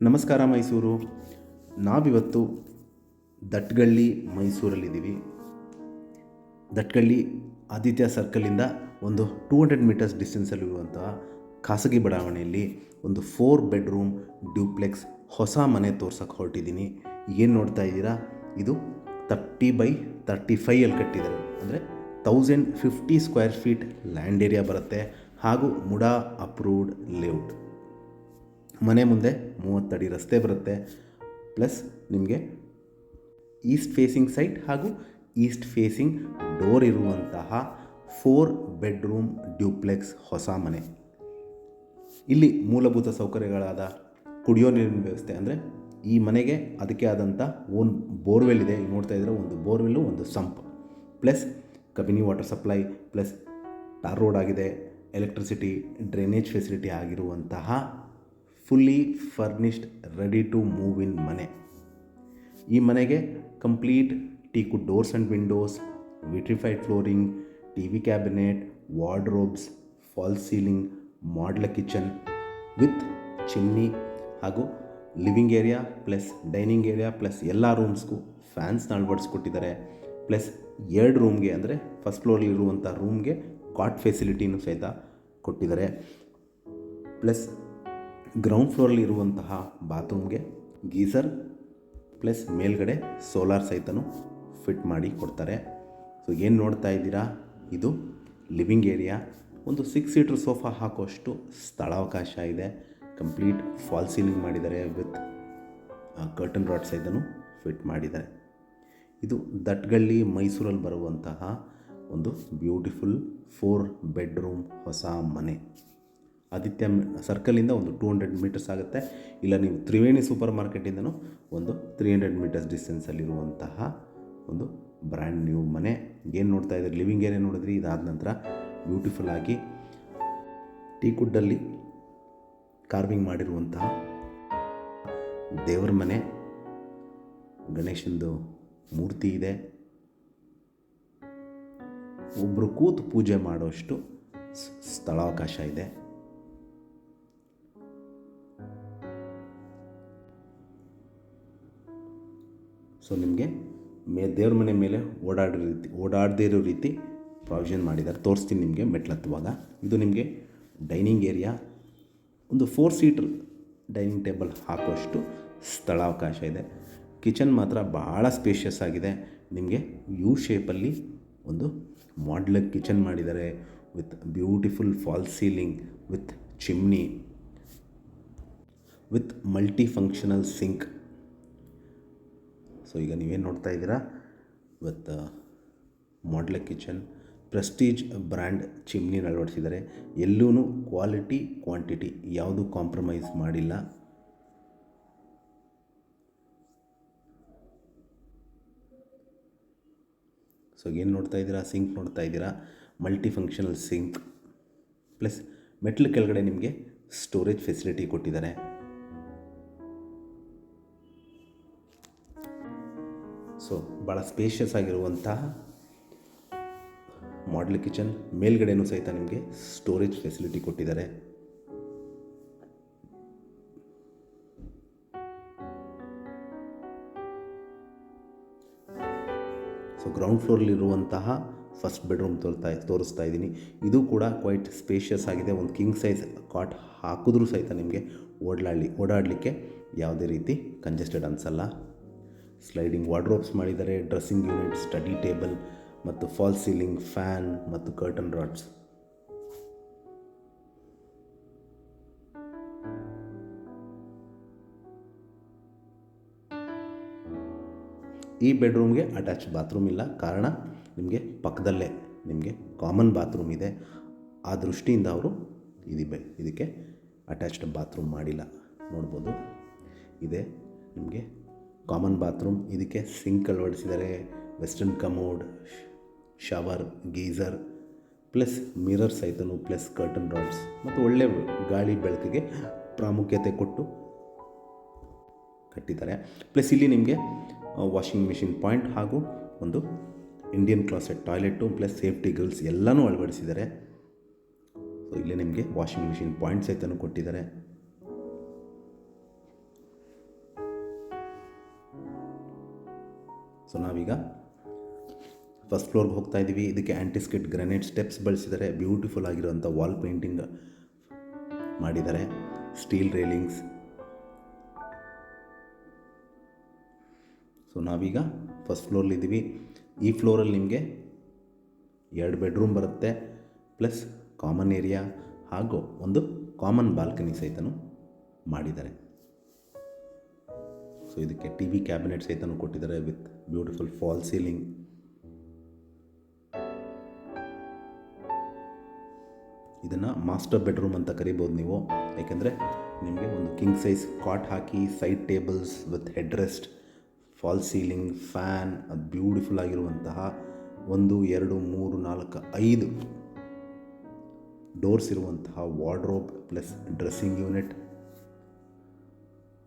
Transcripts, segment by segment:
ನಮಸ್ಕಾರ ಮೈಸೂರು. ನಾವಿವತ್ತು ದಟ್ಗಳ್ಳಿ ಮೈಸೂರಲ್ಲಿದ್ದೀವಿ. ದಟ್ಗಳ್ಳಿ ಆದಿತ್ಯ ಸರ್ಕಲಿಂದ ಒಂದು 200 ಮೀಟರ್ಸ್ ಡಿಸ್ಟೆನ್ಸಲ್ಲಿರುವಂತಹ ಖಾಸಗಿ ಬಡಾವಣೆಯಲ್ಲಿ ಒಂದು 4 ಬೆಡ್ರೂಮ್ ಡ್ಯೂಪ್ಲೆಕ್ಸ್ ಹೊಸ ಮನೆ ತೋರ್ಸೋಕ್ಕೆ ಹೊರಟಿದ್ದೀನಿ. ಏನು ನೋಡ್ತಾ ಇದ್ದೀರಾ, ಇದು 30x35 ಕಟ್ಟಿದ್ದಾರೆ. ಅಂದರೆ 1050 ಸ್ಕ್ವೇರ್ ಫೀಟ್ ಲ್ಯಾಂಡ್ ಏರಿಯಾ ಬರುತ್ತೆ ಹಾಗೂ ಮುಡಾ ಅಪ್ರೂವ್ಡ್ ಲೇಔಟ್. ಮನೆ ಮುಂದೆ 30 ಅಡಿ ರಸ್ತೆ ಬರುತ್ತೆ. ಪ್ಲಸ್ ನಿಮಗೆ ಈಸ್ಟ್ ಫೇಸಿಂಗ್ ಸೈಟ್ ಹಾಗೂ ಈಸ್ಟ್ ಫೇಸಿಂಗ್ ಡೋರ್ ಇರುವಂತಹ 4 ಬೆಡ್ರೂಮ್ ಡ್ಯೂಪ್ಲೆಕ್ಸ್ ಹೊಸ ಮನೆ. ಇಲ್ಲಿ ಮೂಲಭೂತ ಸೌಕರ್ಯಗಳಾದ ಕುಡಿಯೋ ನೀರಿನ ವ್ಯವಸ್ಥೆ, ಅಂದರೆ ಈ ಮನೆಗೆ ಅದಕ್ಕೆ ಆದಂಥ ಓನ್ ಬೋರ್ವೆಲ್ ಇದೆ. ಈಗ ನೋಡ್ತಾ ಇದ್ದರೆ ಒಂದು ಬೋರ್ವೆಲ್ಲು, ಒಂದು sump, plus Kabini water supply, plus tar road ಆಗಿದೆ. ಎಲೆಕ್ಟ್ರಿಸಿಟಿ, ಡ್ರೈನೇಜ್ ಫೆಸಿಲಿಟಿ ಆಗಿರುವಂತಹ fully furnished ready to move in ಮನೆ. ಈ ಮನೆಗೆ complete teakwood doors and windows, vitrified flooring, TV cabinet, wardrobes, false ceiling, modular kitchen with chimney ಹಾಗೂ living area plus dining area plus ಎಲ್ಲ ರೂಮ್ಸ್ಗೂ ಫ್ಯಾನ್ಸ್ನ ಅಳವಡಿಸ್ಕೊಟ್ಟಿದ್ದಾರೆ. Plus 2 ರೂಮ್ಗೆ, ಅಂದರೆ first ಫ್ಲೋರಲ್ಲಿರುವಂಥ ರೂಮ್ಗೆ ಕಾಟ್ ಫೆಸಿಲಿಟಿನೂ ಸಹಿತ ಕೊಟ್ಟಿದ್ದಾರೆ. ಪ್ಲಸ್ ಗ್ರೌಂಡ್ ಫ್ಲೋರಲ್ಲಿರುವಂತಹ ಬಾತ್ರೂಮ್ಗೆ ಗೀಸರ್ ಪ್ಲಸ್ ಮೇಲ್ಗಡೆ ಸೋಲಾರ್ ಸಹಿತನೂ ಫಿಟ್ ಮಾಡಿ ಕೊಡ್ತಾರೆ. ಸೊ ಏನು ನೋಡ್ತಾ ಇದ್ದೀರಾ, ಇದು ಲಿವಿಂಗ್ ಏರಿಯಾ. ಒಂದು 6 ಸೀಟ್ರ್ ಸೋಫಾ ಹಾಕೋಷ್ಟು ಸ್ಥಳಾವಕಾಶ ಇದೆ. ಕಂಪ್ಲೀಟ್ ಫಾಲ್ ಸೀಲಿಂಗ್ ಮಾಡಿದ್ದಾರೆ ವಿತ್ ಕರ್ಟನ್ ರಾಡ್ ಸಹಿತನೂ ಫಿಟ್ ಮಾಡಿದ್ದಾರೆ. ಇದು ದಟ್ಗಳ್ಳಿ ಮೈಸೂರಲ್ಲಿ ಬರುವಂತಹ ಒಂದು ಬ್ಯೂಟಿಫುಲ್ 4 ಬೆಡ್ರೂಮ್ ಹೊಸ ಮನೆ. ಆದಿತ್ಯ ಸರ್ಕಲಿಂದ ಒಂದು 200 ಮೀಟರ್ಸ್ ಆಗುತ್ತೆ. ಇಲ್ಲ ನೀವು ತ್ರಿವೇಣಿ ಸೂಪರ್ ಮಾರ್ಕೆಟಿಂದನೂ ಒಂದು 300 ಮೀಟರ್ಸ್ ಡಿಸ್ಟೆನ್ಸಲ್ಲಿರುವಂತಹ ಒಂದು ಬ್ರ್ಯಾಂಡ್ ನ್ಯೂ ಮನೆ. ಏನು ನೋಡ್ತಾ ಇದ್ದೀರಿ, ಲಿವಿಂಗ್ ಏರಿಯಾ ನೋಡಿದ್ರಿ. ಇದಾದ ನಂತರ ಬ್ಯೂಟಿಫುಲ್ ಆಗಿ ಟೀಕುಡ್ಡಲ್ಲಿ ಕಾರ್ವಿಂಗ್ ಮಾಡಿರುವಂತಹ ದೇವರ ಮನೆ, ಗಣೇಶಂದು ಮೂರ್ತಿ ಇದೆ. ಒಬ್ಬರು ಕೂತು ಪೂಜೆ ಮಾಡೋಷ್ಟು ಸ್ಥಳಾವಕಾಶ ಇದೆ. ಸೊ ನಿಮಗೆ ದೇವ್ರ ಮನೆ ಮೇಲೆ ಓಡಾಡದೇ ಇರೋ ರೀತಿ ಪ್ರಾವಿಷನ್ ಮಾಡಿದ್ದಾರೆ. ತೋರಿಸ್ತೀನಿ ನಿಮಗೆ ಮೆಟ್ಲತ್ತುವಾಗ. ಇದು ನಿಮಗೆ ಡೈನಿಂಗ್ ಏರಿಯಾ. ಒಂದು 4 ಸೀಟ್ರ್ ಡೈನಿಂಗ್ ಟೇಬಲ್ ಹಾಕುವಷ್ಟು ಸ್ಥಳಾವಕಾಶ ಇದೆ. ಕಿಚನ್ ಮಾತ್ರ ಭಾಳ ಸ್ಪೇಷಿಯಸ್ ಆಗಿದೆ. ನಿಮಗೆ ಯು ಶೇಪಲ್ಲಿ ಒಂದು ಮಾಡ್ಯುಲರ್ ಕಿಚನ್ ಮಾಡಿದ್ದಾರೆ with beautiful fall ceiling, with chimney, with multi functional sink. So ಈಗ ನೀವೇನು ನೋಡ್ತಾ ಇದ್ದೀರಾ, with modular kitchen, Prestige brand ಚಿಮ್ನಿನ ಅಳವಡಿಸಿದ್ದಾರೆ. ಎಲ್ಲೂ ಕ್ವಾಲಿಟಿ ಕ್ವಾಂಟಿಟಿ ಯಾವುದೂ ಕಾಂಪ್ರಮೈಸ್ ಮಾಡಿಲ್ಲ. ಸೊ ಏನು ನೋಡ್ತಾ ಇದ್ದೀರಾ, ಸಿಂಕ್ ನೋಡ್ತಾ ಇದ್ದೀರಾ, ಮಲ್ಟಿ ಫಂಕ್ಷನಲ್ ಸಿಂಕ್. ಪ್ಲಸ್ ಮೆಟ್ಲು ಕೆಳಗಡೆ ನಿಮಗೆ ಸ್ಟೋರೇಜ್ ಫೆಸಿಲಿಟಿ ಕೊಟ್ಟಿದ್ದಾರೆ. ಸೊ ಭಾಳ ಸ್ಪೇಷಿಯಸ್ ಆಗಿರುವಂತಹ ಮಾಡ್ಯುಲರ್ ಕಿಚನ್. ಮೇಲ್ಗಡೆನೂ ಸಹಿತ ನಿಮಗೆ ಸ್ಟೋರೇಜ್ ಫೆಸಿಲಿಟಿ ಕೊಟ್ಟಿದ್ದಾರೆ. ಸೊ ಗ್ರೌಂಡ್ ಫ್ಲೋರಲ್ಲಿರುವಂತಹ ಫಸ್ಟ್ ಬೆಡ್ರೂಮ್ ತೋರಿಸ್ತಾ ಇದ್ದೀನಿ. ಇದು ಕೂಡ ಕ್ವೈಟ್ ಸ್ಪೇಷಿಯಸ್ ಆಗಿದೆ. ಒಂದು ಕಿಂಗ್ ಸೈಜ್ ಕಾಟ್ ಹಾಕಿದ್ರೂ ಸಹಿತ ನಿಮಗೆ ಓಡಾಡಲಿಕ್ಕೆ ಯಾವುದೇ ರೀತಿ ಕಂಜೆಸ್ಟೆಡ್ ಅನಿಸಲ್ಲ. ಸ್ಲೈಡಿಂಗ್ ವಾರ್ಡ್ರೋಬ್ಸ್ ಮಾಡಿದ್ದಾರೆ, ಡ್ರೆಸ್ಸಿಂಗ್ ಯೂನಿಟ್, ಸ್ಟಡಿ ಟೇಬಲ್ ಮತ್ತು ಫಾಲ್ ಸೀಲಿಂಗ್, ಫ್ಯಾನ್ ಮತ್ತು ಕರ್ಟನ್ ರಾಡ್ಸ್. ಈ ಬೆಡ್ರೂಮ್ಗೆ ಅಟ್ಯಾಚ್ ಬಾತ್ರೂಮ್ ಇಲ್ಲ. ಕಾರಣ ನಿಮಗೆ ಪಕ್ಕದಲ್ಲೇ ನಿಮಗೆ ಕಾಮನ್ ಬಾತ್ರೂಮ್ ಇದೆ. ಆ ದೃಷ್ಟಿಯಿಂದ ಅವರು ಇದಕ್ಕೆ ಅಟ್ಯಾಚ್ಡ್ ಬಾತ್ರೂಮ್ ಮಾಡಿಲ್ಲ. ನೋಡ್ಬೋದು, ಇದೆ ನಿಮಗೆ ಕಾಮನ್ ಬಾತ್ರೂಮ್. ಇದಕ್ಕೆ ಸಿಂಕ್ ಅಳವಡಿಸಿದ್ದಾರೆ, western commode, shower, geyser, plus mirror ಸಹಿತನೂ, ಪ್ಲಸ್ ಕರ್ಟನ್ ರಾಡ್ಸ್ ಮತ್ತು ಒಳ್ಳೆ ಗಾಳಿ ಬೆಳಕಿಗೆ ಪ್ರಾಮುಖ್ಯತೆ ಕೊಟ್ಟು ಕಟ್ಟಿದ್ದಾರೆ. ಪ್ಲಸ್ ಇಲ್ಲಿ ನಿಮಗೆ ವಾಷಿಂಗ್ ಮಿಷಿನ್ ಪಾಯಿಂಟ್ ಹಾಗೂ ಒಂದು Indian closet toilet plus safety Grylls ಎಲ್ಲನೂ ಅಳವಡಿಸಿದ್ದಾರೆ. ಸೊ ಇಲ್ಲಿ ನಿಮಗೆ ವಾಷಿಂಗ್ ಮಿಷಿನ್ ಪಾಯಿಂಟ್ ಸಹಿತನೂ ಕೊಟ್ಟಿದ್ದಾರೆ. ಸೊ ನಾವೀಗ ಫಸ್ಟ್ ಫ್ಲೋರ್ಗೆ ಹೋಗ್ತಾ ಇದ್ದೀವಿ. ಇದಕ್ಕೆ ಆ್ಯಂಟಿಸ್ಕಿಡ್ ಗ್ರಾನೈಟ್ ಸ್ಟೆಪ್ಸ್ ಬಳಸಿದ್ದಾರೆ. ಬ್ಯೂಟಿಫುಲ್ ಆಗಿರೋಂಥ ವಾಲ್ ಪೇಂಟಿಂಗ್ ಮಾಡಿದ್ದಾರೆ. Steel railings. ಸೊ ನಾವೀಗ ಫಸ್ಟ್ ಫ್ಲೋರ್ಲಿದ್ದೀವಿ. ಈ ಫ್ಲೋರಲ್ಲಿ ನಿಮಗೆ 2 ಬೆಡ್ರೂಮ್ ಬರುತ್ತೆ, ಪ್ಲಸ್ ಕಾಮನ್ ಏರಿಯಾ ಹಾಗೂ ಒಂದು ಕಾಮನ್ ಬಾಲ್ಕನಿ ಸಹಿತನೂ ಮಾಡಿದ್ದಾರೆ. ಸೊ ಇದಕ್ಕೆ ಟಿ ವಿ ಕ್ಯಾಬಿನೆಟ್ ಸಹಿತನೂ ಕೊಟ್ಟಿದ್ದಾರೆ ವಿತ್ ಬ್ಯೂಟಿಫುಲ್ ಫಾಲ್ ಸೀಲಿಂಗ್. ಇದನ್ನು ಮಾಸ್ಟರ್ ಬೆಡ್ರೂಮ್ ಅಂತ ಕರಿಬೋದು ನೀವು, ಯಾಕೆಂದರೆ ನಿಮಗೆ ಒಂದು ಕಿಂಗ್ ಸೈಜ್ ಕಾಟ್ ಹಾಕಿ, side tables with head rest, fall ceiling, fan, ಅದು ಬ್ಯೂಟಿಫುಲ್ ಆಗಿರುವಂತಹ 1 2 3 4 5 ಡೋರ್ಸ್ ಇರುವಂತಹ ವಾರ್ಡ್ರೋಬ್ ಪ್ಲಸ್ ಡ್ರೆಸ್ಸಿಂಗ್ ಯೂನಿಟ್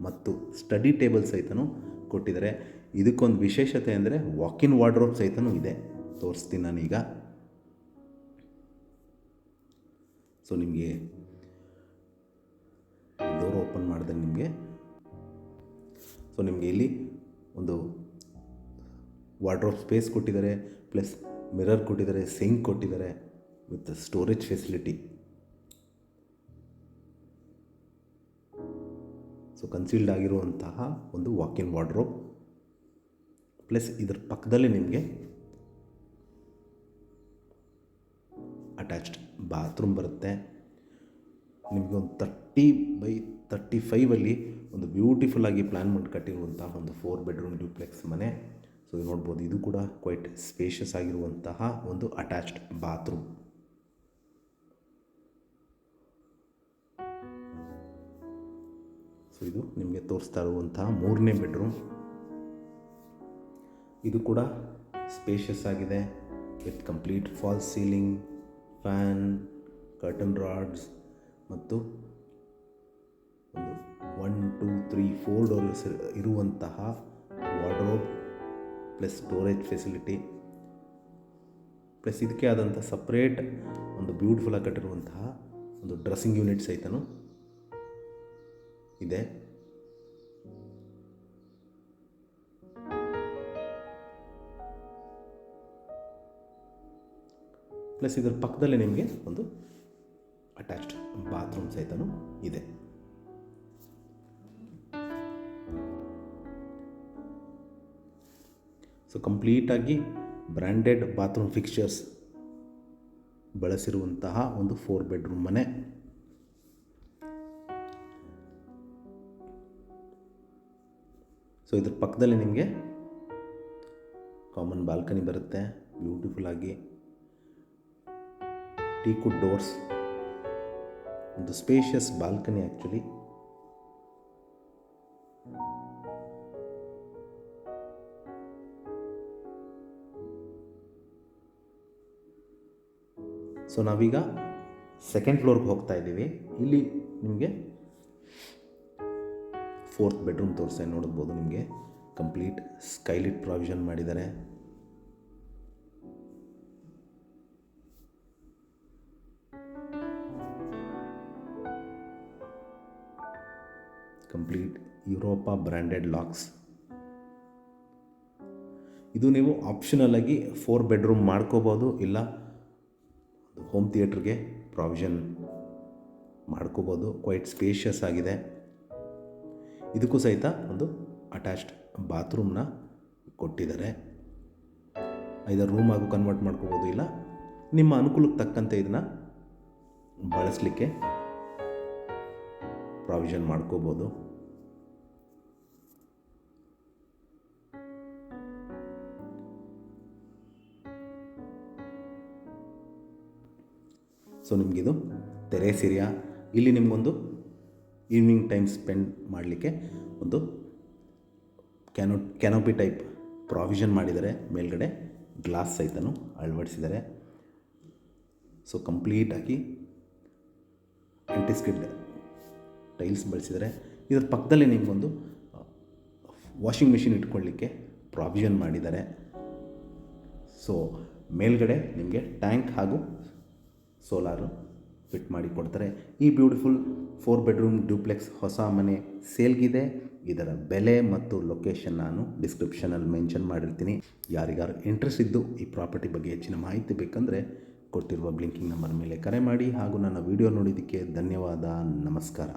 ಮತ್ತು ಸ್ಟಡಿ ಟೇಬಲ್ ಸಹಿತನೂ ಕೊಟ್ಟಿದ್ದಾರೆ. ಇದಕ್ಕೊಂದು ವಿಶೇಷತೆ ಅಂದರೆ ವಾಕಿನ್ ವಾರ್ಡ್ರೋಬ್ ಸಹಿತನೂ ಇದೆ, ತೋರಿಸ್ತೀನಿ ನಾನೀಗ. ಸೊ ನಿಮಗೆ ಡೋರ್ ಓಪನ್ ಮಾಡಿದ್ರೆ ನಿಮಗೆ ಇಲ್ಲಿ ಒಂದು ವಾರ್ಡ್ರೋಬ್ ಸ್ಪೇಸ್ ಕೊಟ್ಟಿದ್ದಾರೆ, ಪ್ಲಸ್ ಮಿರರ್ ಕೊಟ್ಟಿದ್ದಾರೆ, ಸಿಂಕ್ ಕೊಟ್ಟಿದ್ದಾರೆ with storage facility. So concealed ಆಗಿರುವಂತಹ ಒಂದು ವಾಕಿನ್ ವಾರ್ಡ್ರೋಬ್, ಪ್ಲಸ್ ಇದರ ಪಕ್ಕದಲ್ಲೇ ನಿಮಗೆ ಅಟ್ಯಾಚ್ಡ್ ಬಾತ್ರೂಮ್ ಬರುತ್ತೆ. ನಿಮಗೆ ಒಂದು 30x35 ಒಂದು ಬ್ಯೂಟಿಫುಲ್ಲಾಗಿ ಪ್ಲ್ಯಾನ್ ಮಾಡಿ ಕಟ್ಟಿರುವಂತಹ ಒಂದು 4 ಬೆಡ್ರೂಮ್ ಡ್ಯೂಪ್ಲೆಕ್ಸ್ ಮನೆ. ಸೊ ನೋಡ್ಬೋದು, ಇದು ಕೂಡ ಕ್ವೈಟ್ ಸ್ಪೇಷಿಯಸ್ ಆಗಿರುವಂತಹ ಒಂದು ಅಟ್ಯಾಚ್ಡ್ ಬಾತ್ರೂಮ್. ಸೊ ಇದು ನಿಮಗೆ ತೋರಿಸ್ತಾ ಇರುವಂತಹ 3ನೇ ಬೆಡ್ರೂಮ್. ಇದು ಕೂಡ ಸ್ಪೇಷಿಯಸ್ ಆಗಿದೆ with complete fall ceiling, fan, curtain rods ಮತ್ತು ಒಂದು 1 2 3 4 ಡೋರ್ಸ್ ಇರುವಂತಹ wardrobe plus storage facility, plus ಇದಕ್ಕೆ ಆದಂಥ ಸಪ್ರೇಟ್ ಒಂದು ಬ್ಯೂಟಿಫುಲ್ಲಾಗಿ ಕಟ್ಟಿರುವಂತಹ ಒಂದು ಡ್ರೆಸ್ಸಿಂಗ್ ಯೂನಿಟ್ ಸಹಿತನೂ ಇದೆ. ಪ್ಲಸ್ ಇದರ ಪಕ್ಕದಲ್ಲೇ ನಿಮಗೆ ಒಂದು ಅಟ್ಯಾಚ್ಡ್ ಬಾತ್ರೂಮ್ ಸಹಿತನೂ ಇದೆ. ಸೊ ಕಂಪ್ಲೀಟಾಗಿ ಬ್ರ್ಯಾಂಡೆಡ್ ಬಾತ್ರೂಮ್ ಫಿಕ್ಚರ್ಸ್ ಬಳಸಿರುವಂತಹ ಒಂದು 4 ಬೆಡ್ರೂಮ್ ಮನೆ. ಸೊ ಇದ್ರ ಪಕ್ಕದಲ್ಲಿ ನಿಮಗೆ ಕಾಮನ್ ಬಾಲ್ಕನಿ ಬರುತ್ತೆ, ಬ್ಯೂಟಿಫುಲ್ಲಾಗಿ ಟೀಕುಡ್ ಡೋರ್ಸ್, ಒಂದು ಸ್ಪೇಷಿಯಸ್ ಬಾಲ್ಕನಿ ಆ್ಯಕ್ಚುಲಿ. ಸೊ ನಾವೀಗ ಸೆಕೆಂಡ್ ಫ್ಲೋರ್ಗೆ ಹೋಗ್ತಾ ಇದ್ದೀವಿ. ಇಲ್ಲಿ ನಿಮಗೆ 4th ಬೆಡ್ರೂಮ್ ನೋಡ್ಬೋದು. ನಿಮಗೆ ಕಂಪ್ಲೀಟ್ ಸ್ಕೈಲಿಟ್ ಪ್ರಾವಿಷನ್ ಮಾಡಿದ್ದಾರೆ. Complete Europa branded locks. ಇದು ನೀವು ಆಪ್ಷನಲ್ ಆಗಿ 4 ಬೆಡ್ರೂಮ್ ಮಾಡ್ಕೋಬೋದು, ಇಲ್ಲ ಹೋಮ್ ಥಿಯೇಟ್ರಿಗೆ ಪ್ರಾವಿಷನ್ ಮಾಡ್ಕೋಬೋದು. ಕ್ವೈಟ್ ಸ್ಪೇಷಿಯಸ್ ಆಗಿದೆ. ಇದಕ್ಕೂ ಸಹಿತ ಒಂದು ಅಟ್ಯಾಚ್ಡ್ ಬಾತ್ರೂಮ್ನ ಕೊಟ್ಟಿದ್ದಾರೆ. ಇದರ ರೂಮ್ ಆಗೂ ಕನ್ವರ್ಟ್ ಮಾಡ್ಕೋಬೋದು, ಇಲ್ಲ ನಿಮ್ಮ ಅನುಕೂಲಕ್ಕೆ ತಕ್ಕಂತೆ ಇದನ್ನು ಬಳಸಲಿಕ್ಕೆ ಪ್ರಾವಿಷನ್ ಮಾಡ್ಕೋಬೋದು. ಸೊ ನಿಮಗಿದು ಟೆರೇಸ್ ಏರಿಯಾ. ಇಲ್ಲಿ ನಿಮಗೊಂದು ಈವ್ನಿಂಗ್ ಟೈಮ್ ಸ್ಪೆಂಡ್ ಮಾಡಲಿಕ್ಕೆ ಒಂದು ಕ್ಯಾನೋಪಿ ಟೈಪ್ ಪ್ರಾವಿಷನ್ ಮಾಡಿದ್ದಾರೆ. ಮೇಲ್ಗಡೆ ಗ್ಲಾಸ್ ಸಹಿತನೂ ಅಳವಡಿಸಿದ್ದಾರೆ. ಸೊ ಕಂಪ್ಲೀಟಾಗಿ ಆ್ಯಂಟಿಸ್ಕಿಡ್ ಟೈಲ್ಸ್ ಬಳಸಿದ್ದಾರೆ. ಇದರ ಪಕ್ಕದಲ್ಲೇ ನಿಮಗೊಂದು ವಾಷಿಂಗ್ ಮಿಷಿನ್ ಇಟ್ಕೊಳ್ಳಿಕ್ಕೆ ಪ್ರಾವಿಷನ್ ಮಾಡಿದ್ದಾರೆ. ಸೊ ಮೇಲ್ಗಡೆ ನಿಮಗೆ ಟ್ಯಾಂಕ್ ಹಾಗೂ ಸೋಲಾರು ಫಿಟ್ ಮಾಡಿ ಕೊಡ್ತಾರೆ. ಈ ಬ್ಯೂಟಿಫುಲ್ 4 ಬೆಡ್ರೂಮ್ ಡ್ಯೂಪ್ಲೆಕ್ಸ್ ಹೊಸ ಮನೆ ಸೇಲ್ಗಿದೆ. ಇದರ ಬೆಲೆ ಮತ್ತು ಲೊಕೇಶನ್ ನಾನು ಡಿಸ್ಕ್ರಿಪ್ಷನಲ್ಲಿ ಮೆನ್ಷನ್ ಮಾಡಿರ್ತೀನಿ. ಯಾರಿಗಾರು ಇಂಟ್ರೆಸ್ಟ್ ಇದ್ದು ಈ ಪ್ರಾಪರ್ಟಿ ಬಗ್ಗೆ ಹೆಚ್ಚಿನ ಮಾಹಿತಿ ಬೇಕಂದರೆ ಕೊಟ್ಟಿರುವ ಬ್ಲಿಂಕಿಂಗ್ ನಂಬರ್ ಮೇಲೆ ಕರೆ ಮಾಡಿ. ಹಾಗೂ ನನ್ನ ವಿಡಿಯೋ ನೋಡಿದ್ದಕ್ಕೆ ಧನ್ಯವಾದ. ನಮಸ್ಕಾರ.